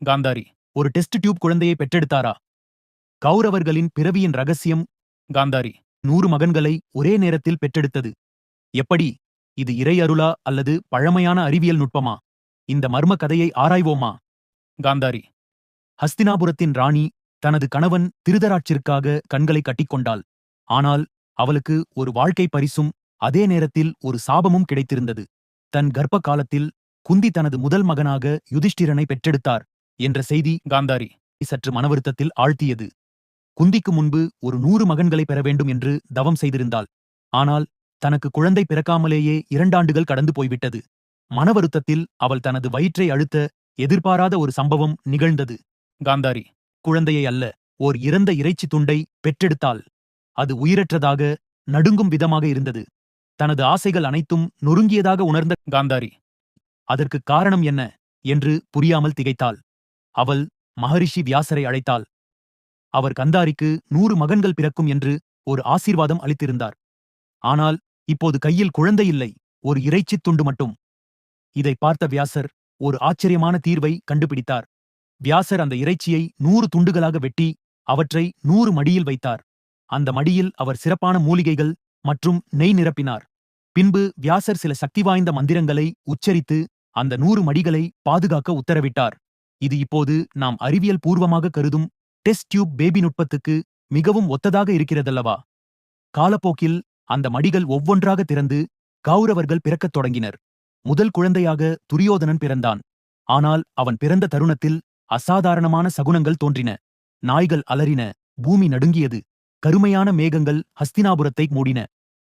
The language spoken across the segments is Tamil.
காந்தாரி ஒரு டெஸ்ட் டியூப் குழந்தையை பெற்றெடுத்தாரா? கௌரவர்களின் பிறவியின் ரகசியம். காந்தாரி 100 மகன்களை ஒரே நேரத்தில் பெற்றெடுத்தது எப்படி? இது இறை அருளா அல்லது பழமையான அறிவியல் நுட்பமா? இந்த மர்ம கதையை ஆராய்வோமா? காந்தாரி ஹஸ்தினாபுரத்தின் ராணி தனது கணவன் திருதராட்சிற்காக கண்களை கட்டிக்கொண்டாள். ஆனால் அவளுக்கு ஒரு வாழ்க்கை பரிசும் அதே நேரத்தில் ஒரு சாபமும் கிடைத்திருந்தது. தன் கர்ப்ப காலத்தில் குந்தி தனது முதல் மகனாக யுதிஷ்டிரனை பெற்றெடுத்தார் என்ற செய்தி காந்தாரி சற்று மனவருத்தத்தில் ஆழ்த்தியது. குந்திக்கு முன்பு ஒரு 100 மகன்களை பெற வேண்டும் என்று தவம் செய்திருந்தாள். ஆனால் தனக்கு குழந்தை பிறக்காமலேயே 2 ஆண்டுகள் கடந்து போய்விட்டது. மனவருத்தத்தில் அவள் தனது வயிற்றை அழுத்த எதிர்பாராத ஒரு சம்பவம் நிகழ்ந்தது. காந்தாரி குழந்தையை அல்ல, ஓர் இறந்த இறைச்சி துண்டை பெற்றெடுத்தாள். அது உயிரற்றதாக, நடுங்கும் விதமாக இருந்தது. தனது ஆசைகள் அனைத்தும் நொறுங்கியதாக உணர்ந்த காந்தாரி அதற்கு காரணம் என்ன என்று புரியாமல் திகைத்தாள். அவள் மகரிஷி வியாசரை அழைத்தாள். அவர் கந்தாரிக்கு 100 மகன்கள் பிறக்கும் என்று ஒரு ஆசீர்வாதம் அளித்திருந்தார். ஆனால் இப்போது கையில் குழந்தை இல்லை, ஒரு இறைச்சித் துண்டு மட்டும். இதை பார்த்த வியாசர் ஒரு ஆச்சரியமான தீர்வை கண்டுபிடித்தார். வியாசர் அந்த இறைச்சியை 100 துண்டுகளாக வெட்டி அவற்றை 100 மடியில் வைத்தார். அந்த மடியில் அவர் சிறப்பான மூலிகைகள் மற்றும் நெய் நிரப்பினார். பின்பு வியாசர் சில சக்தி வாய்ந்த மந்திரங்களை உச்சரித்து அந்த 100 மடிகளை பாதுகாக்க உத்தரவிட்டார். இது இப்போது நாம் அறிவியல் பூர்வமாக கருதும் டெஸ்ட் டியூப் பேபி நுட்பத்துக்கு மிகவும் ஒத்ததாக இருக்கிறதல்லவா? காலப்போக்கில் அந்த மடிகள் ஒவ்வொன்றாக திறந்து கௌரவர்கள் பிறக்கத் தொடங்கினர். முதல் குழந்தையாக துரியோதனன் பிறந்தான். ஆனால் அவன் பிறந்த தருணத்தில் அசாதாரணமான சகுனங்கள் தோன்றின. நாய்கள் அலறின, பூமி நடுங்கியது, கருமையான மேகங்கள் ஹஸ்தினாபுரத்தை மூடின.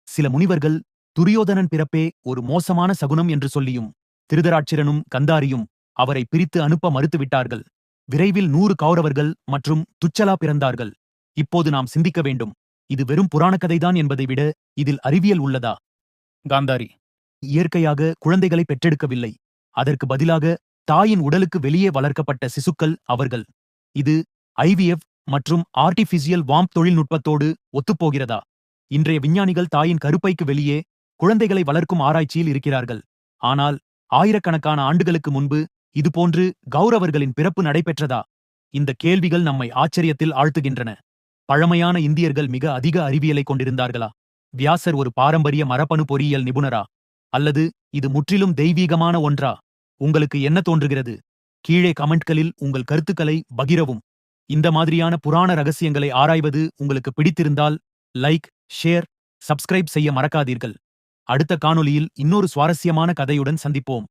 சில முனிவர்கள் துரியோதனன் பிறப்பே ஒரு மோசமான சகுனம் என்று சொல்லியும் திருதராட்சிரனும் கந்தாரியும் அவரை பிரித்து அனுப்ப மறுத்துவிட்டார்கள். விரைவில் 100 கௌரவர்கள் மற்றும் துச்சலா பிறந்தார்கள். இப்போது நாம் சிந்திக்க வேண்டும், இது வெறும் புராணக்கதைதான் என்பதை விட இதில் அறிவியல் உள்ளதா? காந்தாரி இயற்கையாக குழந்தைகளை பெற்றெடுக்கவில்லை. அதற்கு பதிலாக தாயின் உடலுக்கு வெளியே வளர்க்கப்பட்ட சிசுக்கள் அவர்கள். இது ஐவிஎஃப் மற்றும் ஆர்டிபிஷியல் வார்ம்த் தொழில்நுட்பத்தோடு ஒத்துப்போகிறதா? இன்றைய விஞ்ஞானிகள் தாயின் கருப்பைக்கு வெளியே குழந்தைகளை வளர்க்கும் ஆராய்ச்சியில் இருக்கிறார்கள். ஆனால் ஆயிரக்கணக்கான ஆண்டுகளுக்கு முன்பு இதுபோன்று கௌரவர்களின் பிறப்பு நடைபெற்றதா? இந்த கேள்விகள் நம்மை ஆச்சரியத்தில் ஆழ்த்துகின்றன. பழமையான இந்தியர்கள் மிக அதிக அறிவியலை கொண்டிருந்தார்களா? வியாசர் ஒரு பாரம்பரிய மரபணு பொறியியல் நிபுணரா? அல்லது இது முற்றிலும் தெய்வீகமான ஒன்றா? உங்களுக்கு என்ன தோன்றுகிறது? கீழே கமெண்ட்களில் உங்கள் கருத்துக்களை பகிரவும். இந்த மாதிரியான புராண ரகசியங்களை ஆராய்வது உங்களுக்கு பிடித்திருந்தால் லைக், ஷேர், சப்ஸ்கிரைப் செய்ய மறக்காதீர்கள். அடுத்த காணொளியில் இன்னொரு சுவாரஸ்யமான கதையுடன் சந்திப்போம்.